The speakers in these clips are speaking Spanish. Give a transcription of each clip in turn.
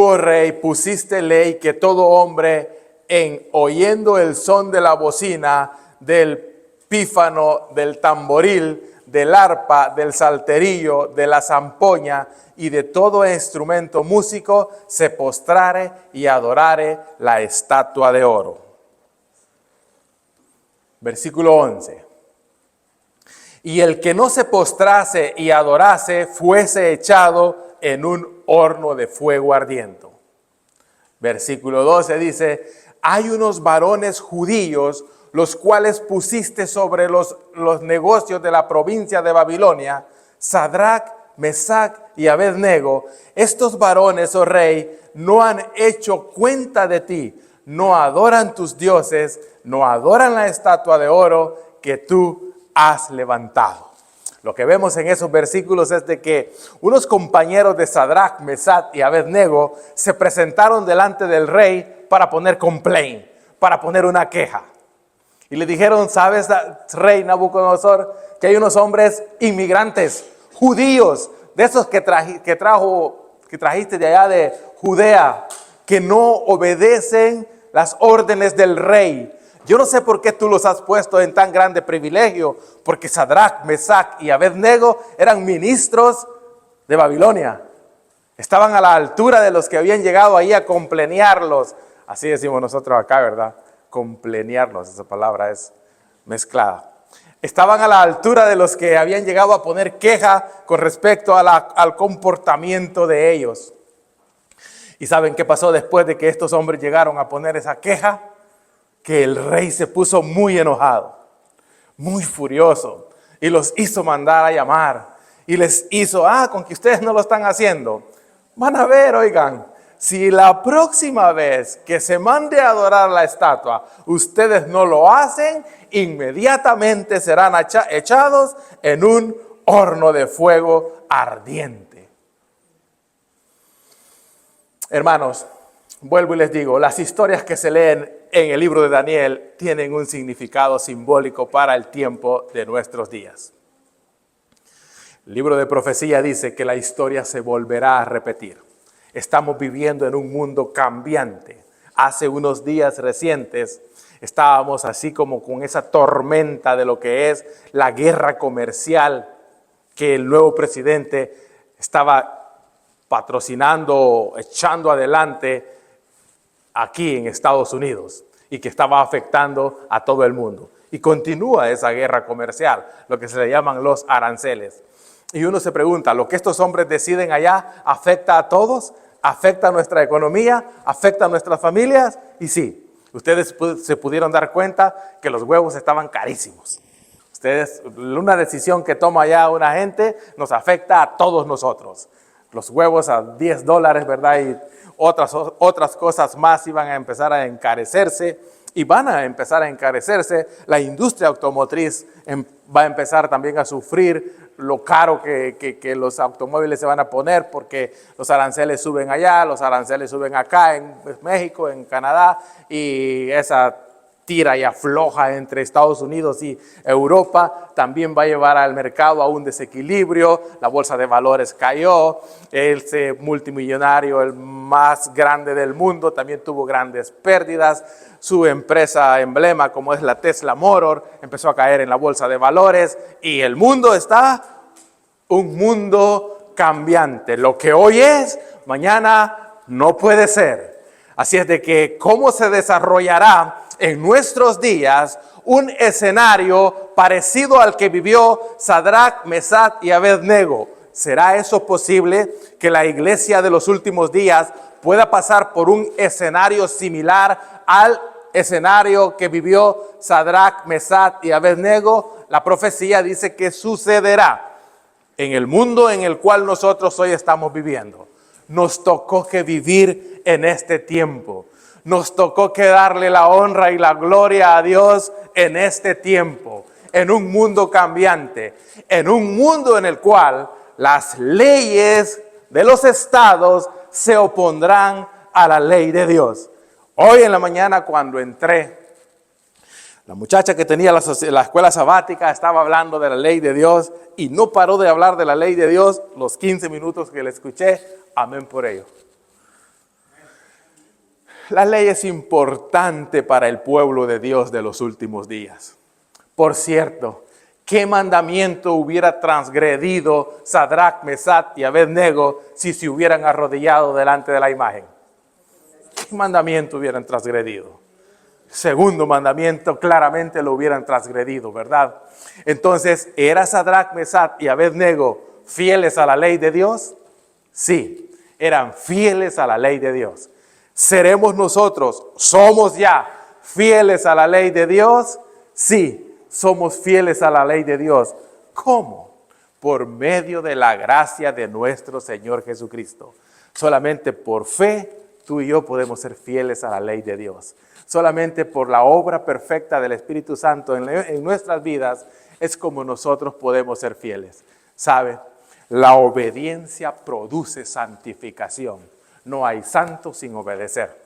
oh rey, pusiste ley que todo hombre, en oyendo el son de la bocina, del pífano, del tamboril, del arpa, del salterillo, de la zampoña y de todo instrumento músico, se postrare y adorare la estatua de oro. Versículo 11. Y el que no se postrase y adorase, fuese echado en un horno de fuego ardiente. Versículo 12 dice, hay unos varones judíos, los cuales pusiste sobre los negocios de la provincia de Babilonia, Sadrach, Mesach y Abednego. Estos varones, oh rey, no han hecho cuenta de ti, no adoran tus dioses, no adoran la estatua de oro que tú has levantado. Lo que vemos en esos versículos es de que unos compañeros de Sadrach, Mesach y Abednego se presentaron delante del rey para poner complaint, para poner una queja. Y le dijeron, ¿sabes, rey Nabucodonosor, que hay unos hombres inmigrantes, judíos, de esos que trajiste de allá de Judea, que no obedecen las órdenes del rey? Yo no sé por qué tú los has puesto en tan grande privilegio, porque Sadrach, Mesach y Abednego eran ministros de Babilonia. Estaban a la altura de los que habían llegado ahí a complenearlos. Así decimos nosotros acá, ¿verdad? Complenearnos, esa palabra es mezclada. Estaban a la altura de los que habían llegado a poner queja con respecto al comportamiento de ellos. ¿Y saben qué pasó después de que estos hombres llegaron a poner esa queja? Que el rey se puso muy enojado, muy furioso, y los hizo mandar a llamar. Y les hizo, con que ustedes no lo están haciendo. Van a ver, oigan, si la próxima vez que se mande a adorar la estatua, ustedes no lo hacen, inmediatamente serán echados en un horno de fuego ardiente. Hermanos, vuelvo y les digo, las historias que se leen en el libro de Daniel tienen un significado simbólico para el tiempo de nuestros días. El libro de profecía dice que la historia se volverá a repetir. Estamos viviendo en un mundo cambiante. Hace unos días recientes estábamos así como con esa tormenta de lo que es la guerra comercial que el nuevo presidente estaba patrocinando, echando adelante aquí en Estados Unidos y que estaba afectando a todo el mundo. Y continúa esa guerra comercial, lo que se le llaman los aranceles. Y uno se pregunta, ¿lo que estos hombres deciden allá afecta a todos? ¿Afecta a nuestra economía? ¿Afecta a nuestras familias? Y sí, ustedes se pudieron dar cuenta que los huevos estaban carísimos. Una decisión que toma ya una gente nos afecta a todos nosotros. Los huevos a $10, ¿verdad? Y otras cosas más iban a empezar a encarecerse y van a empezar a encarecerse. La industria automotriz va a empezar también a sufrir lo caro que los automóviles se van a poner porque los aranceles suben allá, los aranceles suben acá en México, en Canadá, y esa tira y afloja entre Estados Unidos y Europa también va a llevar al mercado a un desequilibrio. La bolsa de valores cayó, ese multimillonario, el más grande del mundo, también tuvo grandes pérdidas. Su empresa emblema, como es la Tesla Motor, empezó a caer en la bolsa de valores y el mundo está un mundo cambiante. Lo que hoy es, mañana no puede ser. Así es de que, ¿cómo se desarrollará en nuestros días un escenario parecido al que vivió Sadrach, Mesach y Abednego? ¿Será eso posible que la iglesia de los últimos días pueda pasar por un escenario similar al escenario que vivió Sadrach, Mesach y Abednego? La profecía dice que sucederá en el mundo en el cual nosotros hoy estamos viviendo. Nos tocó que vivir en este tiempo. Nos tocó que darle la honra y la gloria a Dios en este tiempo, en un mundo cambiante, en un mundo en el cual las leyes de los estados se opondrán a la ley de Dios. Hoy en la mañana cuando entré, la muchacha que tenía la escuela sabática estaba hablando de la ley de Dios y no paró de hablar de la ley de Dios los 15 minutos que le escuché. Amén por ello. La ley es importante para el pueblo de Dios de los últimos días. Por cierto, ¿qué mandamiento hubiera transgredido Sadrach, Mesach y Abednego si se hubieran arrodillado delante de la imagen? ¿Qué mandamiento hubieran transgredido? Segundo mandamiento claramente lo hubieran transgredido, ¿verdad? Entonces, ¿era Sadrach, Mesach y Abednego fieles a la ley de Dios? Sí, eran fieles a la ley de Dios. ¿Seremos nosotros, somos ya fieles a la ley de Dios? Sí, somos fieles a la ley de Dios. ¿Cómo? Por medio de la gracia de nuestro Señor Jesucristo. Solamente por fe, tú y yo podemos ser fieles a la ley de Dios. Solamente por la obra perfecta del Espíritu Santo en nuestras vidas es como nosotros podemos ser fieles. ¿Sabe? La obediencia produce santificación. No hay santo sin obedecer.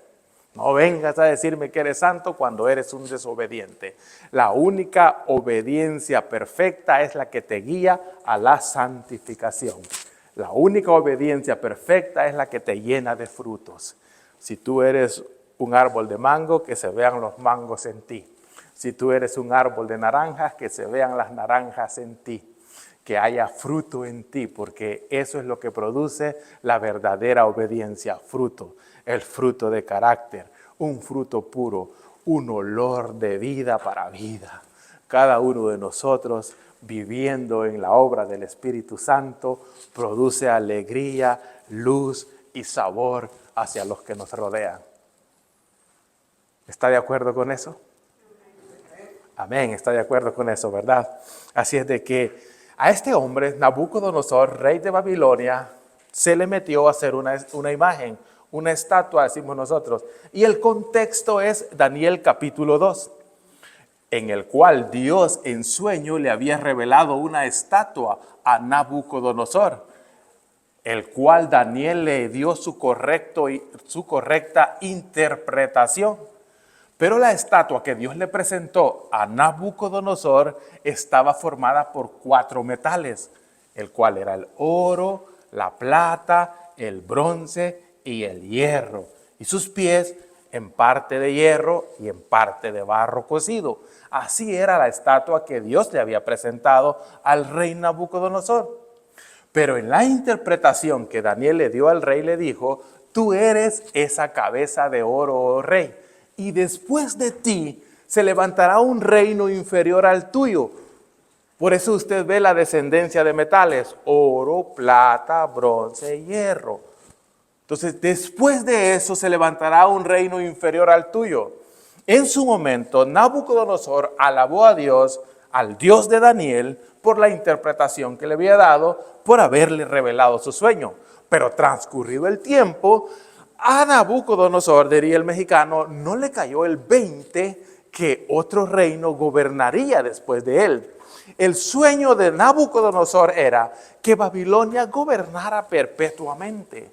No vengas a decirme que eres santo cuando eres un desobediente. La única obediencia perfecta es la que te guía a la santificación. La única obediencia perfecta es la que te llena de frutos. Si tú eres un árbol de mango, que se vean los mangos en ti. Si tú eres un árbol de naranjas, que se vean las naranjas en ti. Que haya fruto en ti, porque eso es lo que produce la verdadera obediencia, fruto, el fruto de carácter, un fruto puro, un olor de vida para vida. Cada uno de nosotros, viviendo en la obra del Espíritu Santo, produce alegría, luz y sabor hacia los que nos rodean. ¿Está de acuerdo con eso? Amén, está de acuerdo con eso, ¿verdad? Así es de que a este hombre, Nabucodonosor, rey de Babilonia, se le metió a hacer una imagen, una estatua, decimos nosotros. Y el contexto es Daniel capítulo 2, en el cual Dios en sueño le había revelado una estatua a Nabucodonosor, el cual Daniel le dio su correcta interpretación. Pero la estatua que Dios le presentó a Nabucodonosor estaba formada por 4 metales, el cual era el oro, la plata, el bronce y el hierro. Y sus pies en parte de hierro y en parte de barro cocido. Así era la estatua que Dios le había presentado al rey Nabucodonosor. Pero en la interpretación que Daniel le dio al rey le dijo, tú eres esa cabeza de oro, oh rey. Y después de ti se levantará un reino inferior al tuyo. Por eso usted ve la descendencia de metales, oro, plata, bronce y hierro. Entonces, después de eso se levantará un reino inferior al tuyo. En su momento, Nabucodonosor alabó a Dios, al Dios de Daniel, por la interpretación que le había dado, por haberle revelado su sueño. Pero transcurrido el tiempo, a Nabucodonosor, diría el mexicano, no le cayó el 20 que otro reino gobernaría después de él. El sueño de Nabucodonosor era que Babilonia gobernara perpetuamente.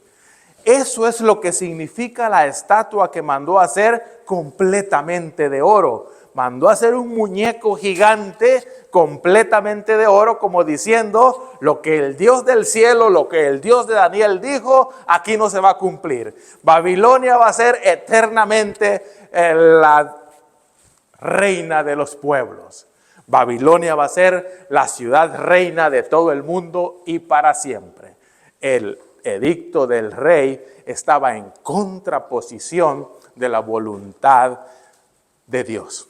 Eso es lo que significa la estatua que mandó a hacer completamente de oro. Mandó a hacer un muñeco gigante completamente de oro, como diciendo, lo que el Dios del cielo, lo que el Dios de Daniel dijo, aquí no se va a cumplir. Babilonia va a ser eternamente la reina de los pueblos. Babilonia va a ser la ciudad reina de todo el mundo y para siempre. El edicto del rey estaba en contraposición de la voluntad de Dios.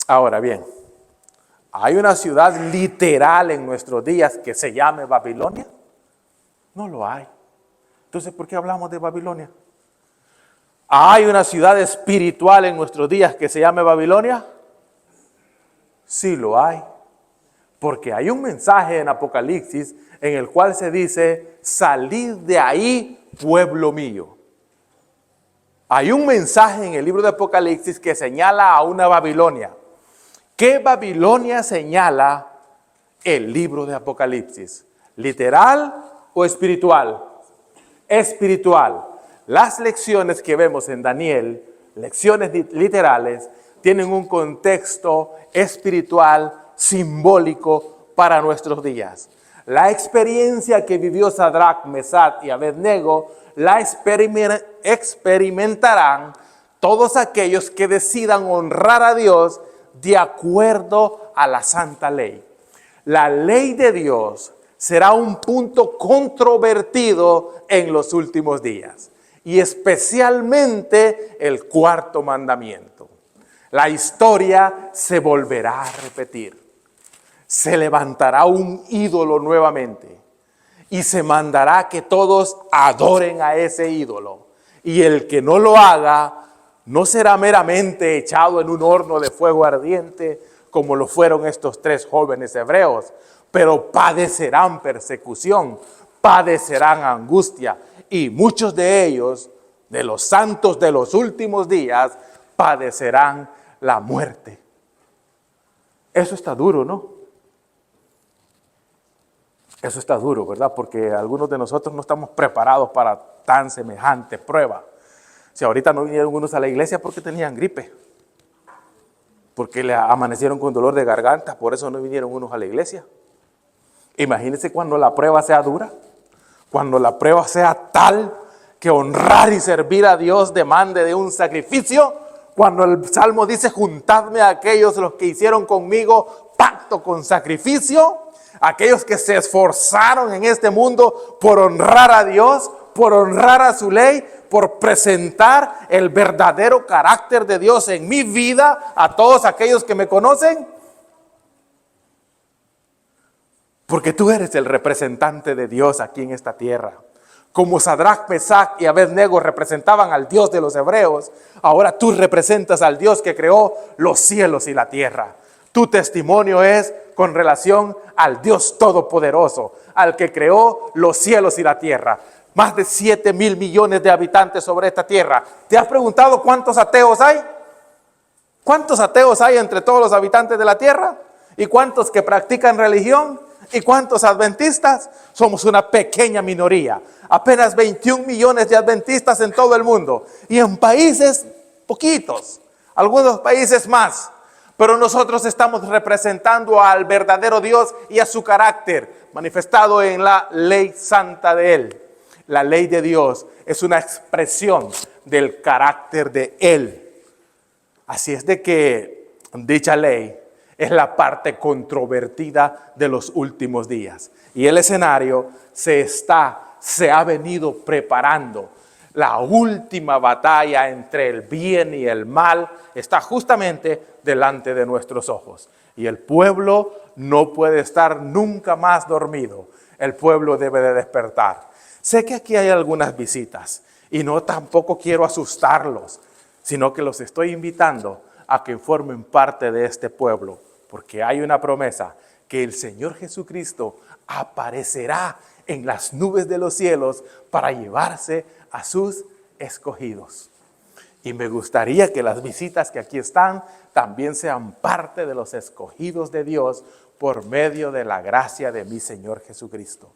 Ahora bien, ¿hay una ciudad literal en nuestros días que se llame Babilonia? No lo hay. Entonces, ¿por qué hablamos de Babilonia? ¿Hay una ciudad espiritual en nuestros días que se llame Babilonia? Sí lo hay. Porque hay un mensaje en Apocalipsis en el cual se dice, salid de ahí, pueblo mío. Hay un mensaje en el libro de Apocalipsis que señala a una Babilonia. ¿Qué Babilonia señala el libro de Apocalipsis? ¿Literal o espiritual? Espiritual. Las lecciones que vemos en Daniel, lecciones literales, tienen un contexto espiritual, simbólico para nuestros días. La experiencia que vivió Sadrach, Mesach y Abednego la experimentarán todos aquellos que decidan honrar a Dios de acuerdo a la santa ley. La ley de Dios será un punto controvertido en los últimos días, y especialmente el cuarto mandamiento. La historia se volverá a repetir. Se levantará un ídolo nuevamente y se mandará que todos adoren a ese ídolo. Y el que no lo haga no será meramente echado en un horno de fuego ardiente como lo fueron estos 3 jóvenes hebreos, pero padecerán persecución, padecerán angustia, y muchos de ellos, de los santos de los últimos días, padecerán la muerte. Eso está duro, ¿no? Eso está duro, ¿verdad? Porque algunos de nosotros no estamos preparados para tan semejante prueba. Si ahorita no vinieron unos a la iglesia porque tenían gripe, porque le amanecieron con dolor de garganta, por eso no vinieron unos a la iglesia. Imagínense cuando la prueba sea dura, cuando la prueba sea tal que honrar y servir a Dios demande de un sacrificio, cuando el Salmo dice: juntadme a aquellos los que hicieron conmigo pacto con sacrificio, aquellos que se esforzaron en este mundo por honrar a Dios, por honrar a su ley, por presentar el verdadero carácter de Dios en mi vida a todos aquellos que me conocen. Porque tú eres el representante de Dios aquí en esta tierra. Como Sadrach, Mesach y Abednego representaban al Dios de los hebreos, ahora tú representas al Dios que creó los cielos y la tierra. Tu testimonio es con relación al Dios Todopoderoso, al que creó los cielos y la tierra. Más de 7,000 millones de habitantes sobre esta tierra. ¿Te has preguntado cuántos ateos hay? ¿Cuántos ateos hay entre todos los habitantes de la tierra? ¿Y cuántos que practican religión? ¿Y cuántos adventistas? Somos una pequeña minoría. Apenas 21 millones de adventistas en todo el mundo. Y en países poquitos, algunos países más. Pero nosotros estamos representando al verdadero Dios y a su carácter manifestado en la ley santa de Él. La ley de Dios es una expresión del carácter de Él. Así es de que dicha ley es la parte controvertida de los últimos días. Y el escenario se ha venido preparando. La última batalla entre el bien y el mal está justamente delante de nuestros ojos. Y el pueblo no puede estar nunca más dormido. El pueblo debe de despertar. Sé que aquí hay algunas visitas y no tampoco quiero asustarlos, sino que los estoy invitando a que formen parte de este pueblo, porque hay una promesa que el Señor Jesucristo aparecerá en las nubes de los cielos para llevarse a sus escogidos. Y me gustaría que las visitas que aquí están también sean parte de los escogidos de Dios por medio de la gracia de mi Señor Jesucristo.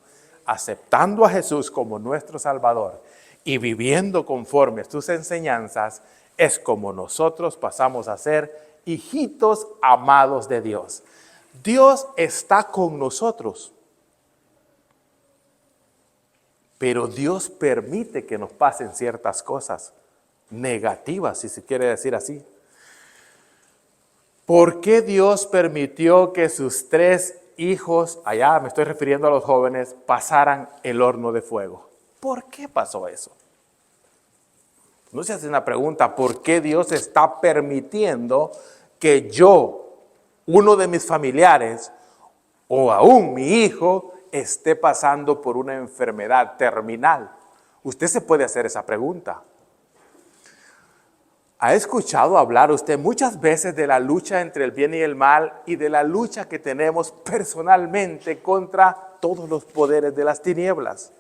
Aceptando a Jesús como nuestro Salvador y viviendo conforme a sus enseñanzas, es como nosotros pasamos a ser hijitos amados de Dios. Dios está con nosotros, pero Dios permite que nos pasen ciertas cosas negativas, si se quiere decir así. ¿Por qué Dios permitió que sus 3 hijos, allá me estoy refiriendo a los jóvenes, pasaran el horno de fuego? ¿Por qué pasó eso? No se hace una pregunta: ¿por qué Dios está permitiendo que yo, uno de mis familiares, o aún mi hijo, esté pasando por una enfermedad terminal? Usted se puede hacer esa pregunta. ¿Ha escuchado hablar usted muchas veces de la lucha entre el bien y el mal y de la lucha que tenemos personalmente contra todos los poderes de las tinieblas?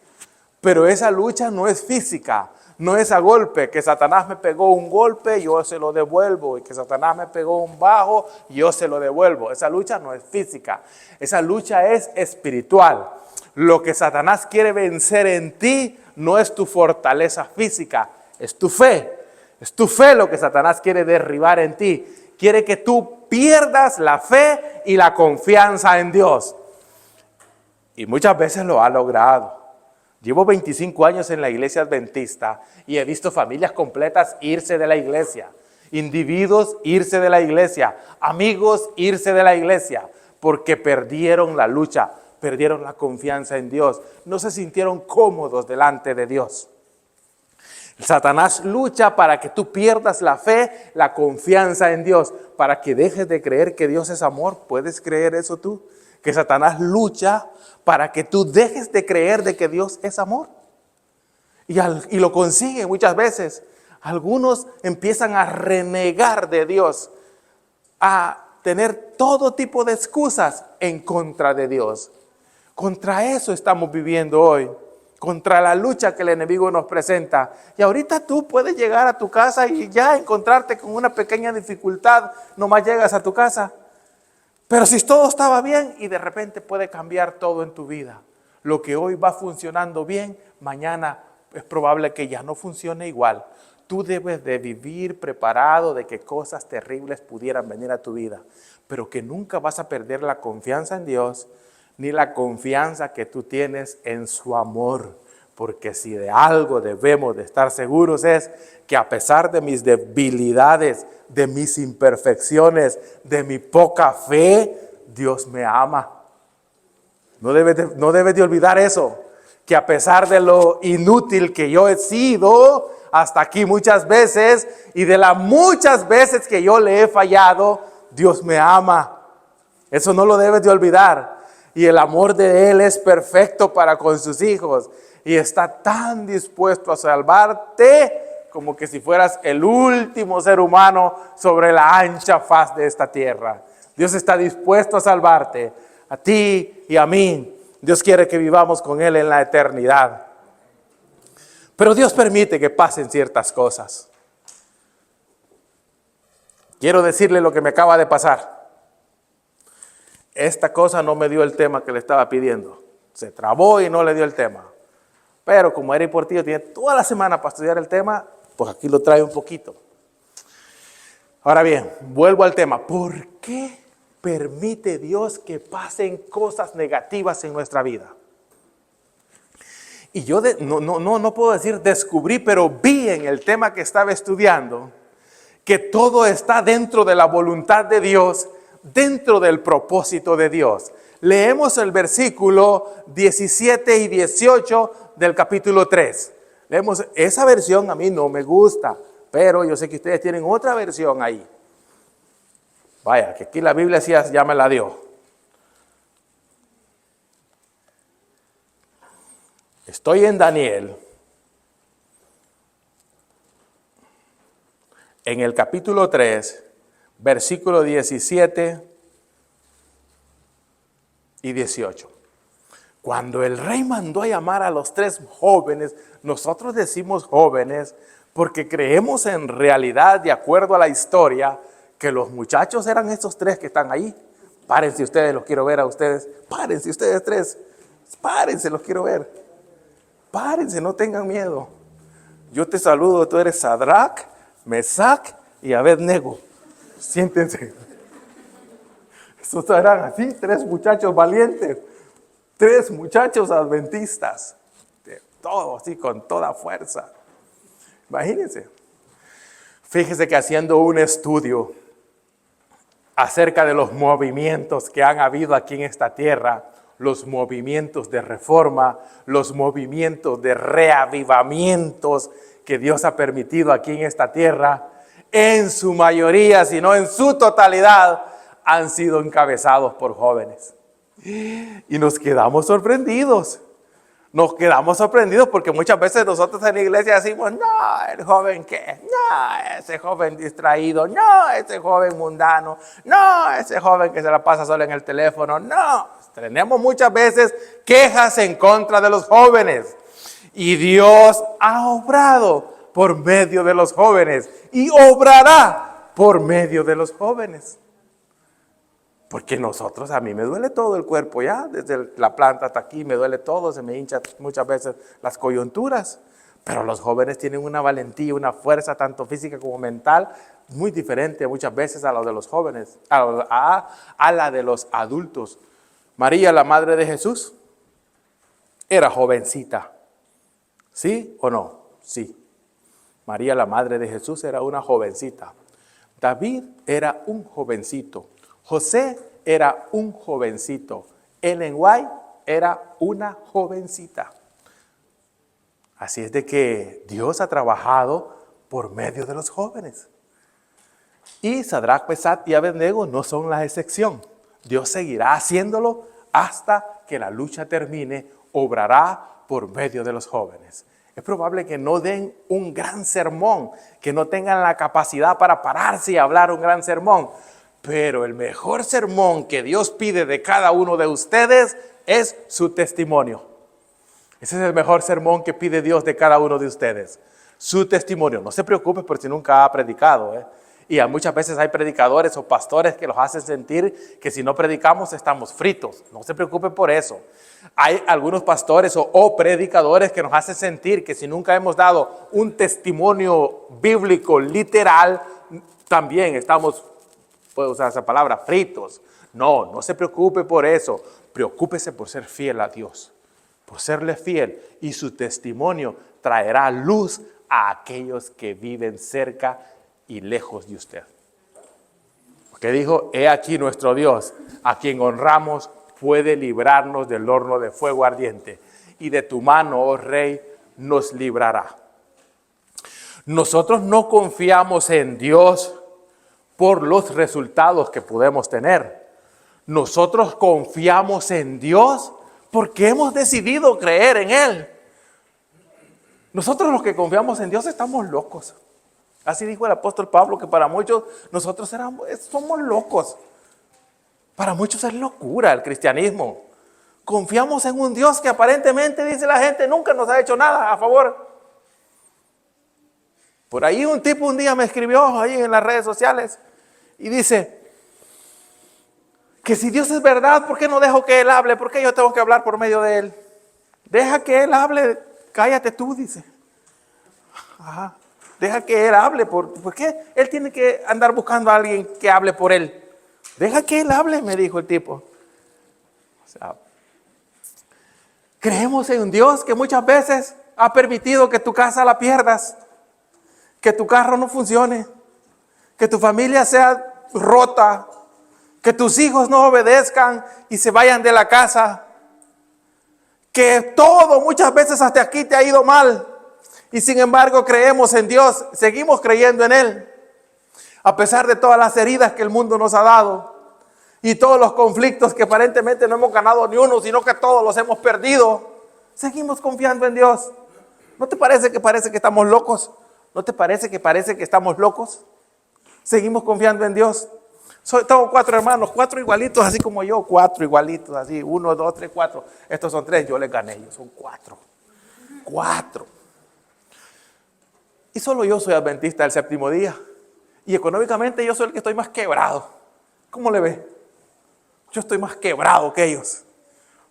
Pero esa lucha no es física, no es a golpe, que Satanás me pegó un golpe, yo se lo devuelvo, y que Satanás me pegó un bajo, yo se lo devuelvo. Esa lucha no es física, esa lucha es espiritual. Lo que Satanás quiere vencer en ti no es tu fortaleza física, es tu fe. Es tu fe lo que Satanás quiere derribar en ti. Quiere que tú pierdas la fe y la confianza en Dios. Y muchas veces lo ha logrado. Llevo 25 años en la iglesia adventista y he visto familias completas irse de la iglesia, individuos irse de la iglesia, amigos irse de la iglesia, porque perdieron la lucha, perdieron la confianza en Dios, no se sintieron cómodos delante de Dios. Satanás lucha para que tú pierdas la fe, la confianza en Dios, para que dejes de creer que Dios es amor. ¿Puedes creer eso tú? Que Satanás lucha para que tú dejes de creer de que Dios es amor. Y lo consigue muchas veces. Algunos empiezan a renegar de Dios, a tener todo tipo de excusas en contra de Dios. Contra eso estamos viviendo hoy, contra la lucha que el enemigo nos presenta. Y ahorita tú puedes llegar a tu casa y ya encontrarte con una pequeña dificultad, nomás llegas a tu casa. Pero si todo estaba bien y de repente puede cambiar todo en tu vida. Lo que hoy va funcionando bien, mañana es probable que ya no funcione igual. Tú debes de vivir preparado de que cosas terribles pudieran venir a tu vida, pero que nunca vas a perder la confianza en Dios, ni la confianza que tú tienes en su amor. Porque si de algo debemos de estar seguros es que a pesar de mis debilidades, de mis imperfecciones, de mi poca fe, Dios me ama. No debes de olvidar eso, que a pesar de lo inútil que yo he sido hasta aquí muchas veces y de las muchas veces que yo le he fallado, Dios me ama. Eso no lo debes de olvidar. Y el amor de Él es perfecto para con sus hijos. Y está tan dispuesto a salvarte como que si fueras el último ser humano sobre la ancha faz de esta tierra. Dios está dispuesto a salvarte, a ti y a mí. Dios quiere que vivamos con Él en la eternidad. Pero Dios permite que pasen ciertas cosas. Quiero decirle lo que me acaba de pasar. Esta cosa no me dio el tema que le estaba pidiendo. Se trabó y no le dio el tema. Pero como Eric Portillo tiene toda la semana para estudiar el tema, pues aquí lo trae un poquito. Ahora bien, vuelvo al tema. ¿Por qué permite Dios que pasen cosas negativas en nuestra vida? Y yo no puedo decir descubrí, pero vi en el tema que estaba estudiando que todo está dentro de la voluntad de Dios, dentro del propósito de Dios. Leemos el versículo 17 y 18 del capítulo 3. Leemos, esa versión a mí no me gusta, pero yo sé que ustedes tienen otra versión ahí. Vaya, que aquí la Biblia sí ya me la dio. Estoy en Daniel, en el capítulo 3, versículo 17 y 18. Cuando el rey mandó a llamar a los 3 jóvenes, nosotros decimos jóvenes porque creemos en realidad, de acuerdo a la historia, que los muchachos eran estos 3 que están ahí. Párense ustedes, los quiero ver a ustedes. Párense ustedes 3. Párense, los quiero ver. Párense, no tengan miedo. Yo te saludo, tú eres Sadrach, Mesach y Abednego. Siéntense. Estos eran así, 3 muchachos valientes, 3 muchachos adventistas, de todo así, con toda fuerza. Imagínense. Fíjese que haciendo un estudio acerca de los movimientos que han habido aquí en esta tierra, los movimientos de reforma, los movimientos de reavivamientos que Dios ha permitido aquí en esta tierra, en su mayoría, si no en su totalidad, han sido encabezados por jóvenes. Y nos quedamos sorprendidos. Nos quedamos sorprendidos porque muchas veces nosotros en la iglesia decimos, no, el joven qué, no, ese joven distraído, no, ese joven mundano, no, ese joven que se la pasa solo en el teléfono, no. Tenemos muchas veces quejas en contra de los jóvenes. Y Dios ha obrado por medio de los jóvenes y obrará por medio de los jóvenes. Porque nosotros, a mí me duele todo el cuerpo ya, desde la planta hasta aquí me duele todo, se me hincha muchas veces las coyunturas. Pero los jóvenes tienen una valentía, una fuerza tanto física como mental muy diferente muchas veces a la de los jóvenes, a la de los adultos. María, la madre de Jesús, era jovencita. ¿Sí o no? Sí. María, la madre de Jesús, era una jovencita. David era un jovencito. José era un jovencito. Ellen White era una jovencita. Así es de que Dios ha trabajado por medio de los jóvenes. Y Sadrach, Mesach y Abednego no son la excepción. Dios seguirá haciéndolo hasta que la lucha termine, obrará por medio de los jóvenes. Es probable que no den un gran sermón, que no tengan la capacidad para pararse y hablar un gran sermón, pero el mejor sermón que Dios pide de cada uno de ustedes es su testimonio. Ese es el mejor sermón que pide Dios de cada uno de ustedes. Su testimonio. No se preocupe por si nunca ha predicado, Y muchas veces hay predicadores o pastores que los hacen sentir que si no predicamos estamos fritos. No se preocupe por eso. Hay algunos pastores o predicadores que nos hacen sentir que si nunca hemos dado un testimonio bíblico literal, también estamos, puedo usar esa palabra, fritos. No se preocupe por eso. Preocúpese por ser fiel a Dios, por serle fiel, y su testimonio traerá luz a aquellos que viven cerca y lejos de usted. Porque dijo, he aquí nuestro Dios, a quien honramos, puede librarnos del horno de fuego ardiente, y de tu mano, oh Rey, nos librará. Nosotros no confiamos en Dios por los resultados que podemos tener. Nosotros confiamos en Dios porque hemos decidido creer en Él. Nosotros los que confiamos en Dios estamos locos. Así dijo el apóstol Pablo, que para muchos nosotros somos locos. Para muchos es locura el cristianismo. Confiamos en un Dios que aparentemente, dice la gente, nunca nos ha hecho nada a favor. Por ahí un tipo un día me escribió ahí en las redes sociales y dice que si Dios es verdad, ¿por qué no dejo que Él hable? ¿Por qué yo tengo que hablar por medio de Él? Deja que Él hable, cállate tú, dice. Ajá. Deja que Él hable. ¿Por qué Él tiene que andar buscando a alguien que hable por Él? Deja que Él hable, me dijo el tipo. O sea, creemos en un Dios que muchas veces ha permitido que tu casa la pierdas, que tu carro no funcione, que tu familia sea rota, que tus hijos no obedezcan y se vayan de la casa, que todo muchas veces hasta aquí te ha ido mal. Y sin embargo creemos en Dios, seguimos creyendo en Él. A pesar de todas las heridas que el mundo nos ha dado y todos los conflictos que aparentemente no hemos ganado ni uno, sino que todos los hemos perdido, seguimos confiando en Dios. ¿No te parece que estamos locos? ¿No te parece que estamos locos? Seguimos confiando en Dios. Tengo 4 hermanos, 4 igualitos, así como yo, 4 igualitos, así, 1, 2, 3, 4. Estos son 3, yo les gané, ellos son 4. 4. Y solo yo soy adventista del séptimo día. Y económicamente yo soy el que estoy más quebrado. ¿Cómo le ve? Yo estoy más quebrado que ellos.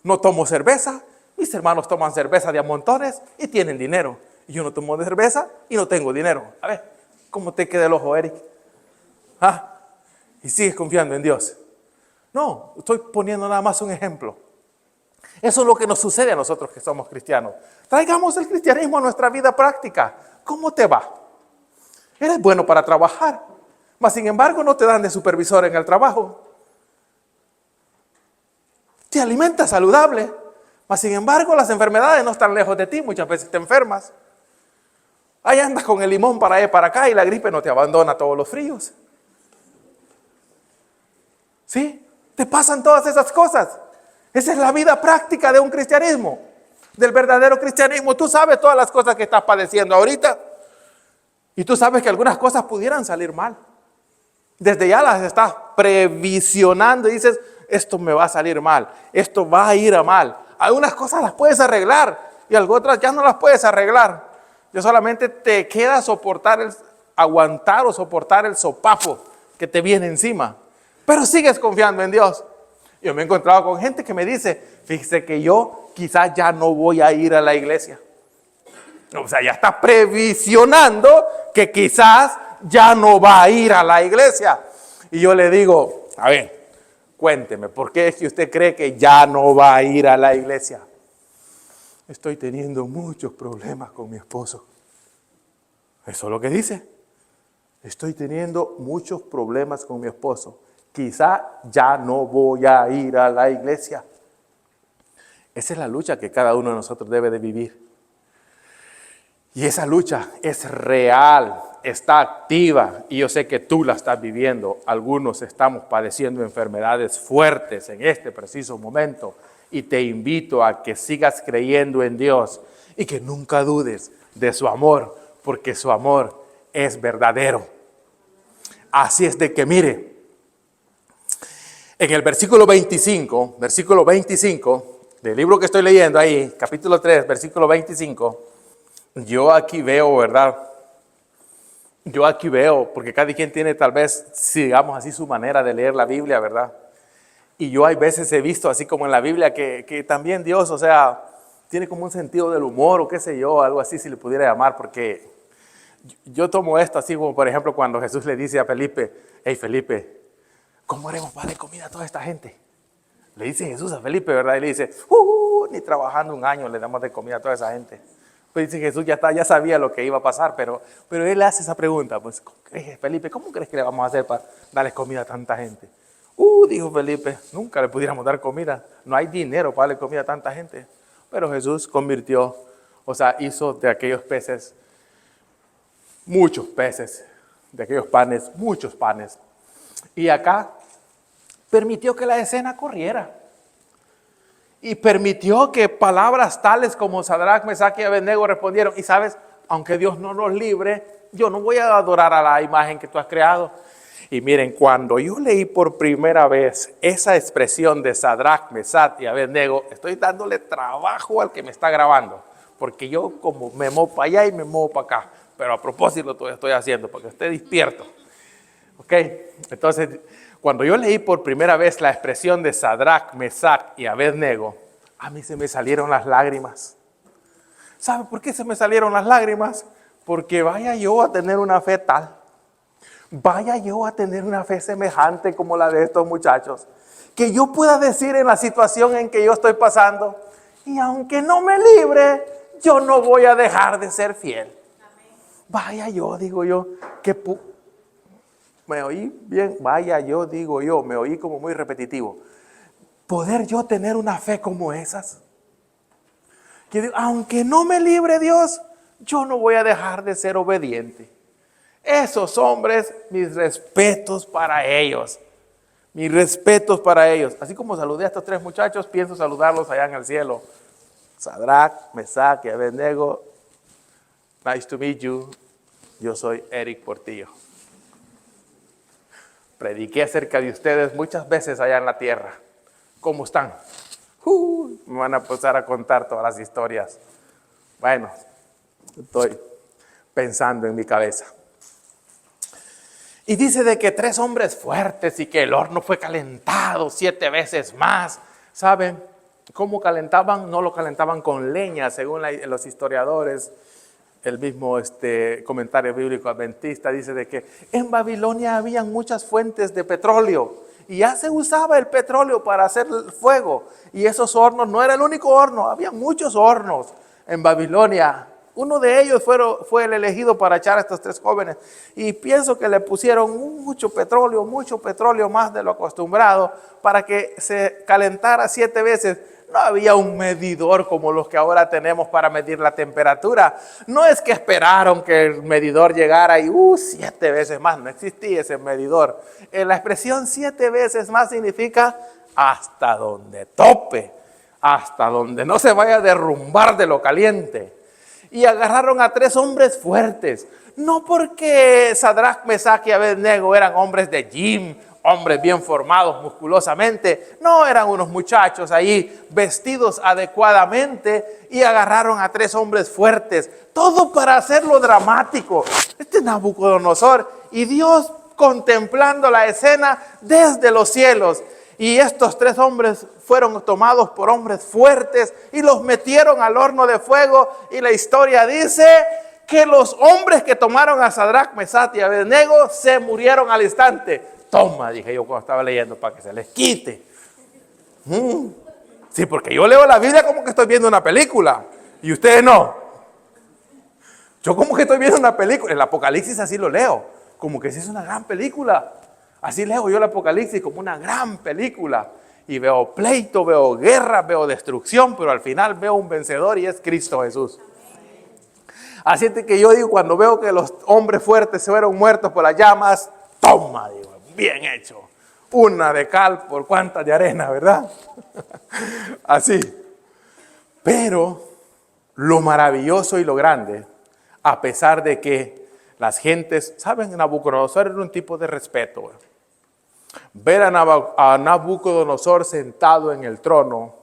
No tomo cerveza, mis hermanos toman cerveza de a montones y tienen dinero. Y yo no tomo de cerveza y no tengo dinero. A ver, ¿cómo te queda el ojo, Eric? ¿Ah? Y sigues confiando en Dios. No, estoy poniendo nada más un ejemplo. Eso es lo que nos sucede a nosotros que somos cristianos. Traigamos el cristianismo a nuestra vida práctica. ¿Cómo te va? Eres bueno para trabajar, mas sin embargo no te dan de supervisor en el trabajo. Te alimentas saludable, mas sin embargo las enfermedades no están lejos de ti, muchas veces te enfermas. Ahí andas con el limón para allá y para acá y la gripe no te abandona todos los fríos. ¿Sí? Te pasan todas esas cosas. Esa es la vida práctica de un cristianismo, del verdadero cristianismo. Tú sabes todas las cosas que estás padeciendo ahorita. Y tú sabes que algunas cosas pudieran salir mal. Desde ya las estás previsionando y dices, esto me va a salir mal, esto va a ir a mal. Algunas cosas las puedes arreglar y otras ya no las puedes arreglar. Ya solamente te queda aguantar o soportar el sopapo que te viene encima. Pero sigues confiando en Dios. Yo me he encontrado con gente que me dice, fíjese que yo quizás ya no voy a ir a la iglesia. O sea, ya está previsionando que quizás ya no va a ir a la iglesia. Y yo le digo, a ver, cuénteme, ¿por qué es que usted cree que ya no va a ir a la iglesia? estoy teniendo muchos problemas con mi esposo. Eso es lo que dice. Estoy teniendo muchos problemas con mi esposo. Quizá ya no voy a ir a la iglesia. Esa es la lucha que cada uno de nosotros debe de vivir. Y esa lucha es real, está activa, y yo sé que tú la estás viviendo. Algunos estamos padeciendo enfermedades fuertes en este preciso momento, y te invito a que sigas creyendo en Dios y que nunca dudes de su amor, porque su amor es verdadero. Así es de que mire, en el versículo 25 del libro que estoy leyendo ahí, capítulo 3, versículo 25, yo aquí veo, ¿verdad? Yo aquí veo, porque cada quien tiene tal vez, digamos así, su manera de leer la Biblia, ¿verdad? Y yo hay veces he visto, así como en la Biblia, que también Dios, o sea, tiene como un sentido del humor o qué sé yo, algo así si le pudiera llamar, porque yo tomo esto así como, por ejemplo, cuando Jesús le dice a Felipe, hey Felipe, ¿cómo haremos para darle comida a toda esta gente? Le dice Jesús a Felipe, ¿verdad? Y le dice, ni trabajando un año le damos de comida a toda esa gente. Pues dice Jesús ya sabía lo que iba a pasar, pero él hace esa pregunta, pues, Felipe, ¿cómo crees que le vamos a hacer para darles comida a tanta gente? Dijo Felipe, nunca le pudiéramos dar comida, no hay dinero para darle comida a tanta gente. Pero Jesús convirtió, o sea, hizo de aquellos peces, muchos peces, de aquellos panes, muchos panes. Y acá permitió que la escena corriera. Y permitió que palabras tales como Sadrach, Mesach y Abednego respondieron. Y sabes, aunque Dios no nos libre, yo no voy a adorar a la imagen que tú has creado. Y miren, cuando yo leí por primera vez esa expresión de Sadrach, Mesach y Abednego, estoy dándole trabajo al que me está grabando. Porque yo como me muevo para allá y me muevo para acá. Pero a propósito lo estoy haciendo, para que esté despierto. ¿Ok? Entonces, cuando yo leí por primera vez la expresión de Sadrach, Mesach y Abednego, a mí se me salieron las lágrimas. ¿Sabe por qué se me salieron las lágrimas? Porque vaya yo a tener una fe tal, vaya yo a tener una fe semejante como la de estos muchachos, que yo pueda decir en la situación en que yo estoy pasando, y aunque no me libre, yo no voy a dejar de ser fiel. Vaya yo, digo yo, me oí bien, vaya yo, digo yo, me oí como muy repetitivo. Poder yo tener una fe como esas. Que digo, aunque no me libre Dios, yo no voy a dejar de ser obediente. Esos hombres, mis respetos para ellos. Mis respetos para ellos. Así como saludé a estos tres muchachos, pienso saludarlos allá en el cielo. Sadrach, Mesach y Abednego. Nice to meet you. Yo soy Eric Portillo. Prediqué acerca de ustedes muchas veces allá en la tierra. ¿Cómo están? Me van a empezar a contar todas las historias. Bueno, estoy pensando en mi cabeza. Y dice de que 3 hombres fuertes y que el horno fue calentado 7 veces más. ¿Saben cómo calentaban? No lo calentaban con leña, según los historiadores. El mismo comentario bíblico adventista dice de que en Babilonia habían muchas fuentes de petróleo y ya se usaba el petróleo para hacer el fuego. Y esos hornos no era el único horno, había muchos hornos en Babilonia. Uno de ellos fue el elegido para echar a estos 3 jóvenes. Y pienso que le pusieron mucho petróleo más de lo acostumbrado para que se calentara 7 veces. No había un medidor como los que ahora tenemos para medir la temperatura. No es que esperaron que el medidor llegara y 7 veces más. No existía ese medidor. La expresión 7 veces más significa hasta donde tope, hasta donde no se vaya a derrumbar de lo caliente. Y agarraron a 3 hombres fuertes. No porque Sadrach, Mesach y Abednego eran hombres de gym, hombres bien formados musculosamente. No, eran unos muchachos ahí vestidos adecuadamente y agarraron a 3 hombres fuertes. Todo para hacerlo dramático. Nabucodonosor y Dios contemplando la escena desde los cielos. Y estos 3 hombres fueron tomados por hombres fuertes y los metieron al horno de fuego. Y la historia dice que los hombres que tomaron a Sadrach, Mesach y Abednego se murieron al instante. Toma, dije yo cuando estaba leyendo, para que se les quite. Sí, porque yo leo la Biblia como que estoy viendo una película. Y ustedes no. Yo como que estoy viendo una película. El Apocalipsis así lo leo. Como que sí es una gran película. Así leo yo el Apocalipsis como una gran película. Y veo pleito, veo guerra, veo destrucción, pero al final veo un vencedor y es Cristo Jesús. Así es que yo digo, cuando veo que los hombres fuertes se fueron muertos por las llamas, toma, digo, bien hecho. Una de cal por cuantas de arena, ¿verdad? Así. Pero lo maravilloso y lo grande, a pesar de que las gentes, ¿saben? Nabucodonosor era un tipo de respeto. Ver a Nabucodonosor sentado en el trono,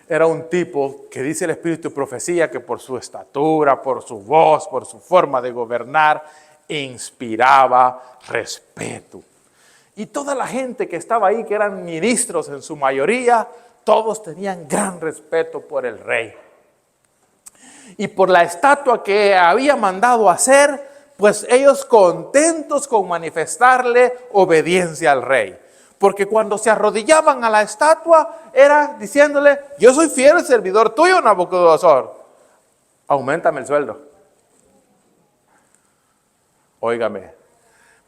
era un tipo que dice el Espíritu de Profecía que por su estatura, por su voz, por su forma de gobernar, inspiraba respeto. Y toda la gente que estaba ahí, que eran ministros en su mayoría, todos tenían gran respeto por el rey. Y por la estatua que había mandado hacer, pues ellos contentos con manifestarle obediencia al rey. Porque cuando se arrodillaban a la estatua, era diciéndole, yo soy fiel servidor tuyo, Nabucodonosor. Auméntame el sueldo. Óigame,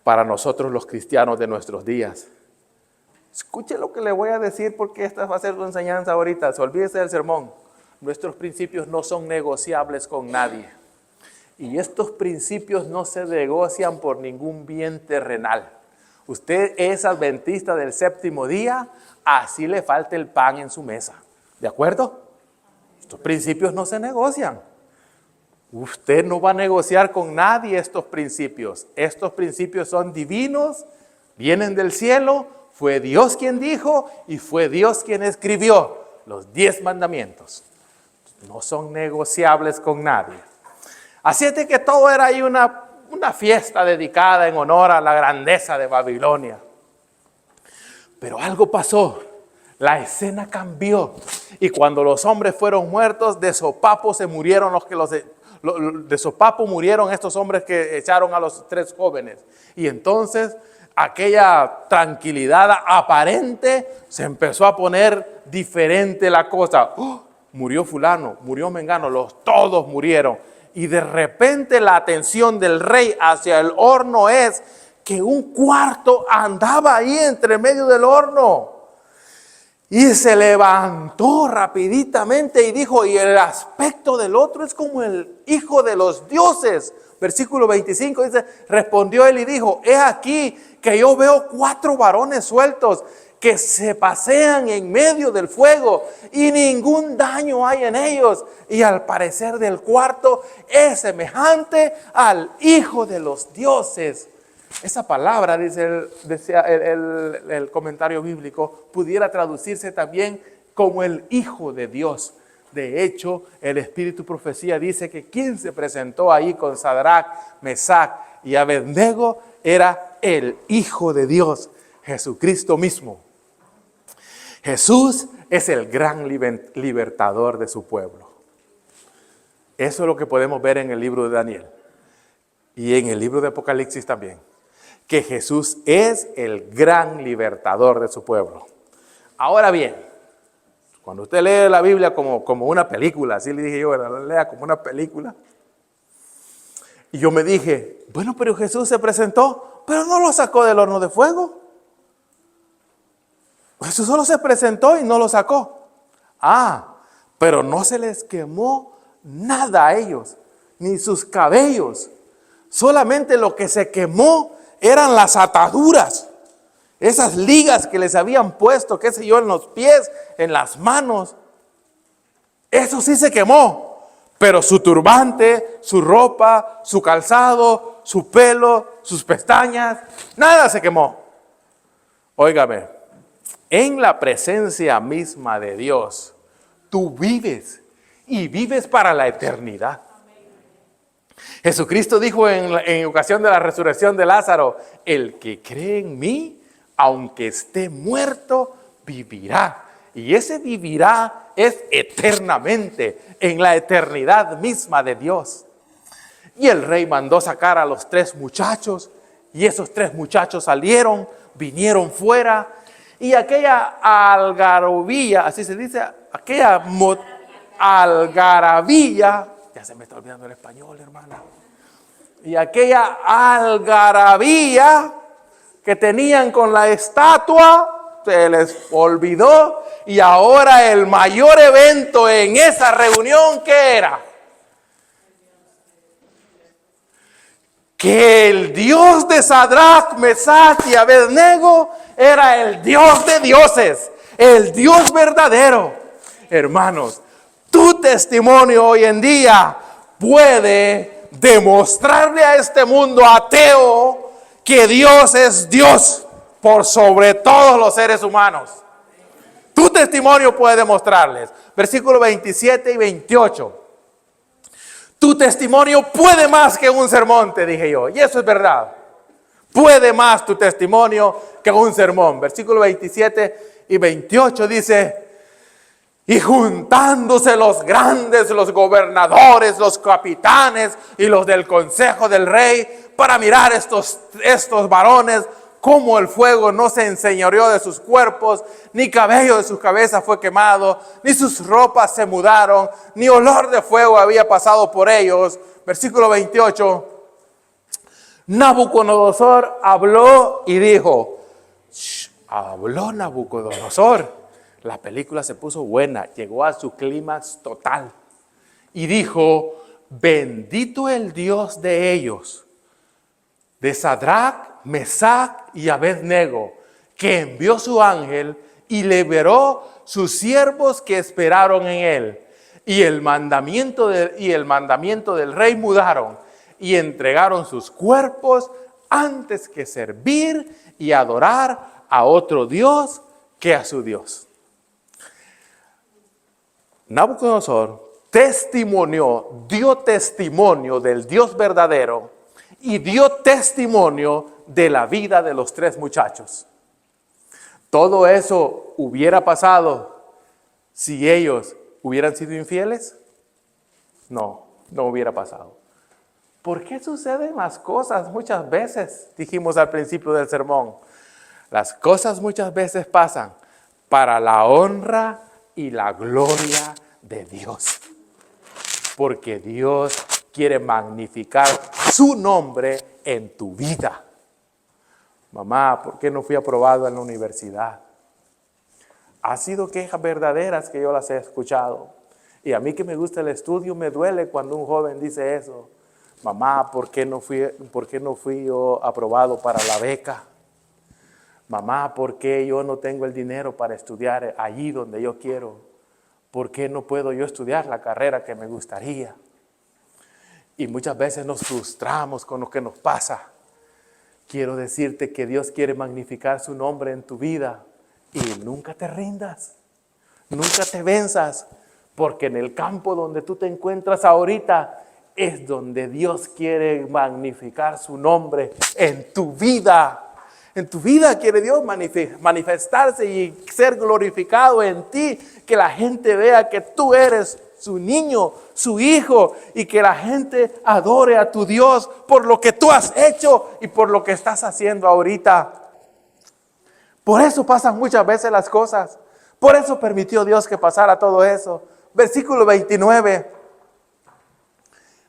para nosotros los cristianos de nuestros días, escuche lo que le voy a decir porque esta va a ser su enseñanza ahorita. Olvídese del sermón. Nuestros principios no son negociables con nadie. Y estos principios no se negocian por ningún bien terrenal. Usted es adventista del séptimo día, así le falta el pan en su mesa. ¿De acuerdo? Estos principios no se negocian. Usted no va a negociar con nadie estos principios. Estos principios son divinos, vienen del cielo, fue Dios quien dijo y fue Dios quien escribió los 10 mandamientos. No son negociables con nadie. Así es de que todo era ahí una fiesta dedicada en honor a la grandeza de Babilonia. Pero algo pasó. La escena cambió. Y cuando los hombres fueron muertos, de sopapo se murieron de sopapo murieron estos hombres que echaron a los 3 jóvenes. Y entonces aquella tranquilidad aparente se empezó a poner diferente la cosa. Murió fulano, murió mengano, todos murieron. Y de repente la atención del rey hacia el horno es que un cuarto andaba ahí entre medio del horno. Y se levantó rapiditamente y dijo, y el aspecto del otro es como el hijo de los dioses. Versículo 25 dice, respondió él y dijo, he aquí que yo veo 4 varones sueltos que se pasean en medio del fuego y ningún daño hay en ellos. Y al parecer del cuarto es semejante al hijo de los dioses. Esa palabra, dice el comentario bíblico, pudiera traducirse también como el Hijo de Dios. De hecho, el Espíritu Profecía dice que quien se presentó ahí con Sadrach, Mesach y Abednego era el Hijo de Dios, Jesucristo mismo. Jesús es el gran libertador de su pueblo. Eso es lo que podemos ver en el libro de Daniel y en el libro de Apocalipsis también. Que Jesús es el gran libertador de su pueblo. Ahora bien, cuando usted lee la Biblia como una película, así le dije yo, la lea como una película. Y yo me dije, bueno, pero Jesús se presentó, pero no lo sacó del horno de fuego. Jesús solo se presentó y no lo sacó. Pero no se les quemó nada a ellos, ni sus cabellos. Solamente lo que se quemó eran las ataduras, esas ligas que les habían puesto, qué sé yo, en los pies, en las manos. Eso sí se quemó, pero su turbante, su ropa, su calzado, su pelo, sus pestañas, nada se quemó. Óigame, en la presencia misma de Dios, tú vives y vives para la eternidad. Jesucristo dijo en ocasión de la resurrección de Lázaro, el que cree en mí, aunque esté muerto, vivirá. Y ese vivirá es eternamente, en la eternidad misma de Dios. Y el rey mandó sacar a los 3 muchachos, y esos 3 muchachos salieron, vinieron fuera, y aquella algarabía, así se dice, aquella algarabía, ya se me está olvidando el español, hermana, y aquella algarabía que tenían con la estatua, se les olvidó, y ahora el mayor evento en esa reunión, ¿qué era? Que el Dios de Sadrach, Mesach y Abednego era el Dios de dioses, el Dios verdadero. Hermanos, tu testimonio hoy en día puede demostrarle a este mundo ateo que Dios es Dios por sobre todos los seres humanos. Tu testimonio puede demostrarles. Versículos 27 y 28. Tu testimonio puede más que un sermón, te dije yo. Y eso es verdad. Puede más tu testimonio que un sermón. Versículos 27 y 28 dice: y juntándose los grandes, los gobernadores, los capitanes y los del consejo del rey para mirar estos varones, cómo el fuego no se enseñoreó de sus cuerpos, ni cabello de sus cabezas fue quemado, ni sus ropas se mudaron, ni olor de fuego había pasado por ellos. Versículo 28. Nabucodonosor habló y dijo, habló Nabucodonosor. La película se puso buena, llegó a su clímax total. Y dijo, bendito el Dios de ellos, de Sadrach, Mesach y Abednego, que envió su ángel y liberó sus siervos que esperaron en él. Y el mandamiento del rey mudaron y entregaron sus cuerpos antes que servir y adorar a otro Dios que a su Dios. Nabucodonosor dio testimonio del Dios verdadero y dio testimonio de la vida de los tres muchachos. ¿Todo eso hubiera pasado si ellos hubieran sido infieles? No, no hubiera pasado. ¿Por qué suceden las cosas muchas veces? Dijimos al principio del sermón. Las cosas muchas veces pasan para la honra y la gloria de Dios. Porque Dios quiere magnificar su nombre en tu vida. Mamá, ¿por qué no fui aprobado en la universidad? Ha sido quejas verdaderas que yo las he escuchado. Y a mí que me gusta el estudio, me duele cuando un joven dice eso. Mamá, ¿por qué no fui yo aprobado para la beca? Mamá, ¿por qué yo no tengo el dinero para estudiar allí donde yo quiero? ¿Por qué no puedo yo estudiar la carrera que me gustaría? Y muchas veces nos frustramos con lo que nos pasa. Quiero decirte que Dios quiere magnificar su nombre en tu vida. Y nunca te rindas, nunca te venzas, porque en el campo donde tú te encuentras ahorita es donde Dios quiere magnificar su nombre en tu vida. En tu vida quiere Dios manifestarse y ser glorificado en ti, que la gente vea que tú eres su niño, su hijo, y que la gente adore a tu Dios por lo que tú has hecho y por lo que estás haciendo ahorita. Por eso pasan muchas veces las cosas. Por eso permitió Dios que pasara todo eso. Versículo 29.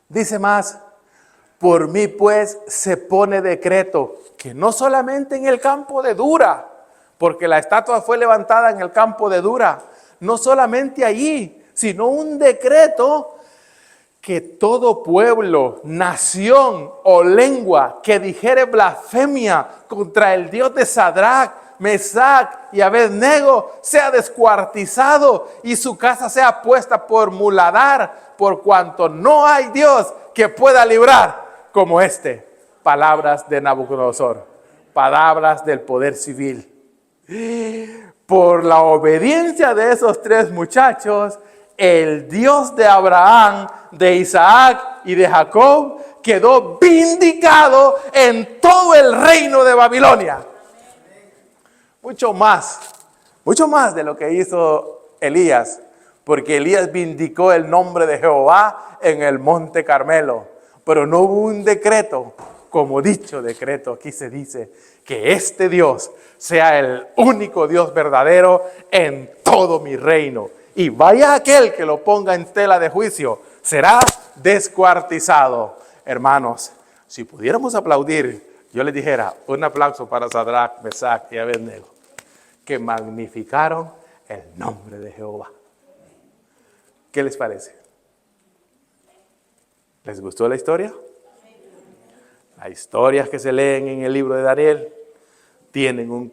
Dice más. Por mí pues se pone decreto que no solamente en el campo de Dura, porque la estatua fue levantada en el campo de Dura, no solamente allí, sino un decreto que todo pueblo, nación o lengua que dijere blasfemia contra el Dios de Sadrach, Mesach y Abednego sea descuartizado y su casa sea puesta por muladar, por cuanto no hay Dios que pueda librar como este. Palabras de Nabucodonosor, palabras del poder civil. Por la obediencia de esos tres muchachos, el Dios de Abraham, de Isaac y de Jacob quedó vindicado en todo el reino de Babilonia. Mucho más de lo que hizo Elías, porque Elías vindicó el nombre de Jehová en el monte Carmelo, pero no hubo un decreto, como dicho decreto, aquí se dice, que este Dios sea el único Dios verdadero en todo mi reino. y vaya aquel que lo ponga en tela de juicio, será descuartizado. Hermanos, si pudiéramos aplaudir, yo les dijera un aplauso para Sadrach, Mesach y Abednego, que magnificaron el nombre de Jehová. ¿Qué les parece? ¿Les gustó la historia? Las historias que se leen en el libro de Daniel tienen un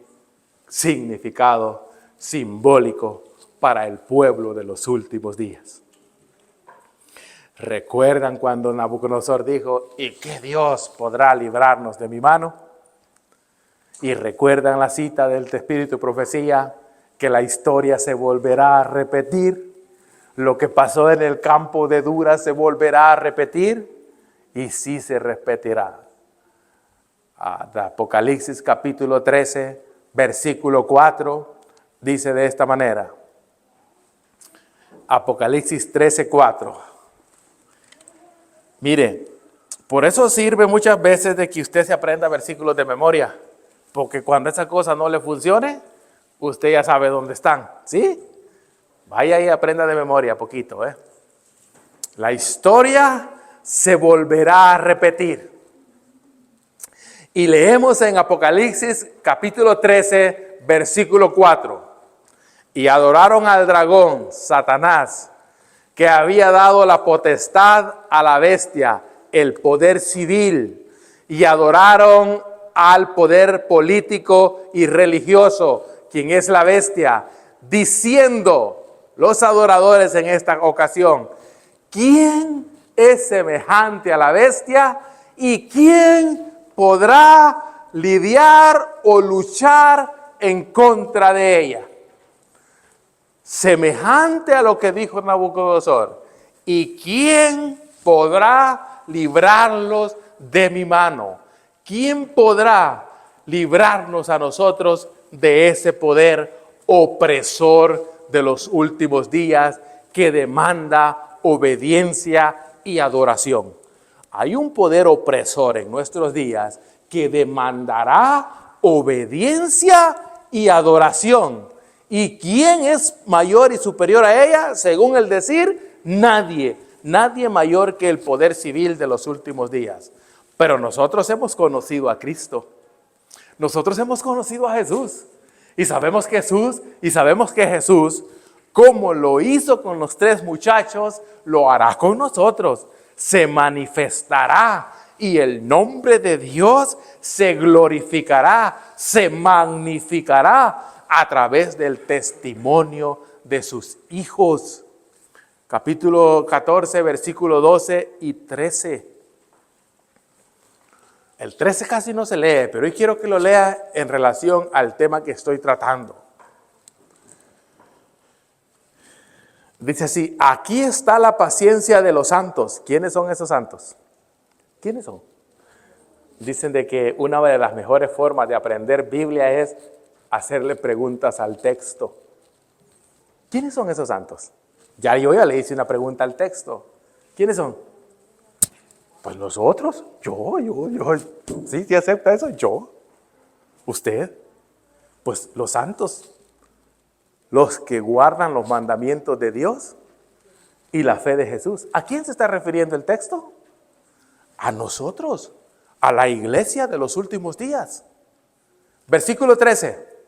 significado simbólico para el pueblo de los últimos días. ¿Recuerdan cuando Nabucodonosor dijo, ¿y qué Dios podrá librarnos de mi mano? Y recuerdan la cita del Espíritu y Profecía, que la historia se volverá a repetir. Lo que pasó en el campo de Dura se volverá a repetir y sí se repetirá. Apocalipsis capítulo 13, versículo 4, dice de esta manera. Apocalipsis 13, 4. Mire, por eso sirve muchas veces de que usted se aprenda versículos de memoria, porque cuando esa cosa no le funcione, usted ya sabe dónde están, ¿sí? Vaya y aprenda de memoria poquito, ¿eh? La historia se volverá a repetir. Y leemos en Apocalipsis capítulo 13, versículo 4. Y adoraron al dragón, Satanás, que había dado la potestad a la bestia, el poder civil, y adoraron al poder político y religioso, quien es la bestia, diciendo los adoradores en esta ocasión, ¿quién es semejante a la bestia y quién podrá lidiar o luchar en contra de ella? Semejante a lo que dijo Nabucodonosor, ¿y quién podrá librarlos de mi mano? ¿Quién podrá librarnos a nosotros de ese poder opresor de los últimos días que demanda obediencia y adoración? Hay un poder opresor en nuestros días que demandará obediencia y adoración. ¿Y quién es mayor y superior a ella? Según el decir, nadie. Nadie mayor que el poder civil de los últimos días. Pero nosotros hemos conocido a Cristo. Nosotros hemos conocido a Jesús. Y sabemos que Jesús, como lo hizo con los 3 muchachos, lo hará con nosotros. Se manifestará y el nombre de Dios se glorificará, se magnificará a través del testimonio de sus hijos. Capítulo 14, versículo 12 y 13. El 13 casi no se lee, pero hoy quiero que lo lea en relación al tema que estoy tratando. Dice así, aquí está la paciencia de los santos. ¿Quiénes son esos santos? ¿Quiénes son? Dicen de que una de las mejores formas de aprender Biblia es hacerle preguntas al texto. ¿Quiénes son esos santos? Yo ya le hice una pregunta al texto. ¿Quiénes son? Pues nosotros. Yo. ¿Sí acepta eso? Yo. ¿Usted? Pues los santos. Los que guardan los mandamientos de Dios y la fe de Jesús. ¿A quién se está refiriendo el texto? A nosotros. A la iglesia de los últimos días. Versículo 13.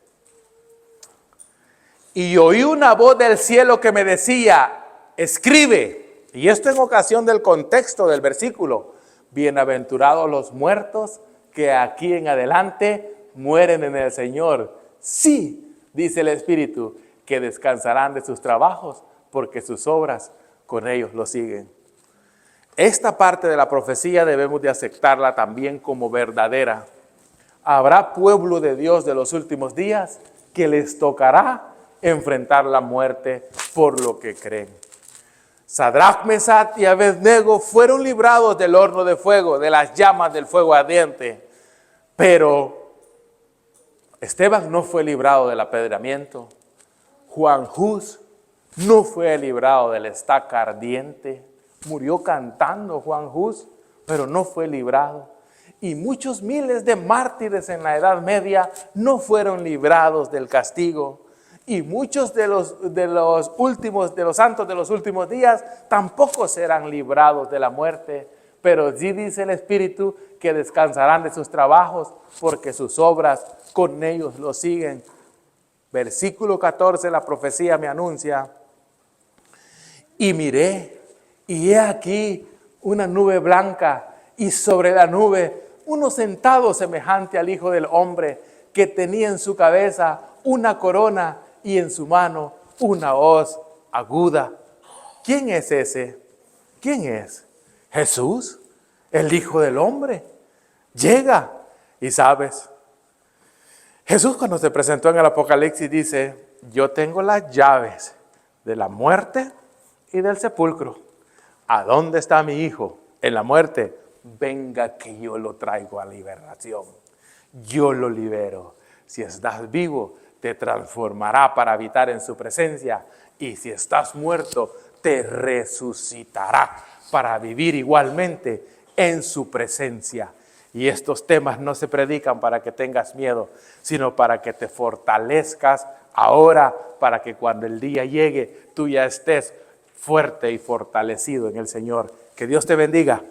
Y oí una voz del cielo que me decía, escribe. Y esto en ocasión del contexto del versículo. Bienaventurados los muertos que aquí en adelante mueren en el Señor. Sí, dice el Espíritu, que descansarán de sus trabajos porque sus obras con ellos lo siguen. Esta parte de la profecía debemos de aceptarla también como verdadera. Habrá pueblo de Dios de los últimos días que les tocará enfrentar la muerte por lo que creen. Sadrach, Mesach y Abednego fueron librados del horno de fuego, de las llamas del fuego ardiente. Pero Esteban no fue librado del apedreamiento. Juan Hus no fue librado de la estaca ardiente. Murió cantando Juan Hus, pero no fue librado. Y muchos miles de mártires en la Edad Media no fueron librados del castigo. Y muchos de los santos de los últimos días tampoco serán librados de la muerte, pero sí dice el Espíritu que descansarán de sus trabajos porque sus obras con ellos lo siguen. Versículo 14, la profecía me anuncia: y miré, y he aquí una nube blanca, y sobre la nube uno sentado semejante al Hijo del Hombre, que tenía en su cabeza una corona y en su mano una hoz aguda. ¿Quién es ese? ¿Quién es? Jesús, el Hijo del Hombre. Llega y sabes, Jesús cuando se presentó en el Apocalipsis dice: yo tengo las llaves de la muerte y del sepulcro. ¿A dónde está mi hijo? En la muerte. Venga que yo lo traigo a liberación. Yo lo libero. Si estás vivo, te transformará para habitar en su presencia. Y si estás muerto, te resucitará para vivir igualmente en su presencia. Y estos temas no se predican para que tengas miedo, sino para que te fortalezcas ahora, para que cuando el día llegue, tú ya estés fuerte y fortalecido en el Señor. Que Dios te bendiga.